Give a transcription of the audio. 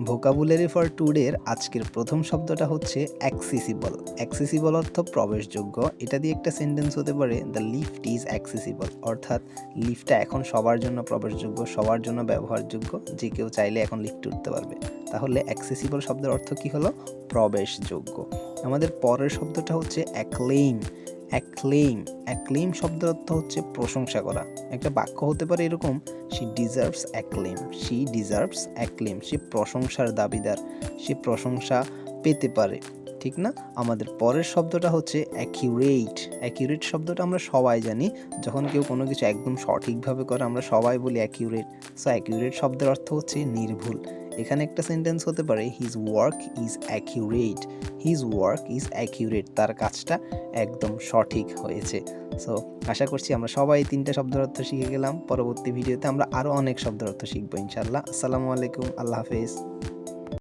Vocabulary for টুডের আজকের প্রথম শব্দটা হচ্ছে অ্যাক্সেসিবল। অ্যাক্সেসিবল অর্থ প্রবেশযোগ্য। এটা দিয়ে একটা সেন্টেন্স হতে পারে, দ্য লিফট ইজ অ্যাক্সেসিবল, অর্থাৎ লিফটটা এখন সবার জন্য প্রবেশযোগ্য, সবার জন্য ব্যবহারযোগ্য, যে কেউ চাইলে এখন লিফটে উঠতে পারবে। তাহলে অ্যাক্সেসিবল শব্দের অর্থ কি হলো? প্রবেশযোগ্য। আমাদের পরের শব্দটা হচ্ছে অ্যাক্লেইম। অ্যাক্লেইম অ্যাক্লেইম শব্দের অর্থ হচ্ছে প্রশংসা করা। একটা বাক্য হতে পারে এরকম, she deserves acclaim, she deserves acclaim, সে প্রশংসার দাবিদার, সে প্রশংসা পেতে পারে, ঠিক না? আমাদের পরের শব্দটা হচ্ছে অ্যাকিউরেট। অ্যাকিউরেট শব্দটা আমরা সবাই জানি, যখন কেউ কোনো কিছু একদম সঠিকভাবে করে আমরা সবাই বলি অ্যাকিউরেট। সো অ্যাকিউরেট শব্দের অর্থ হচ্ছে নির্ভুল। এখানে একটা সেন্টেন্স হতে পারে, his work is accurate, his work is accurate, তার কাজটা একদম সঠিক হয়েছে। সো আশা করছি আমরা সবাই 3টা শব্দের অর্থ শিখে গেলাম। পরবর্তী ভিডিওতে আমরা আরও অনেক শব্দের অর্থ শিখবো ইনশাআল্লাহ। আসসালামু আলাইকুম, আল্লাহ হাফেজ।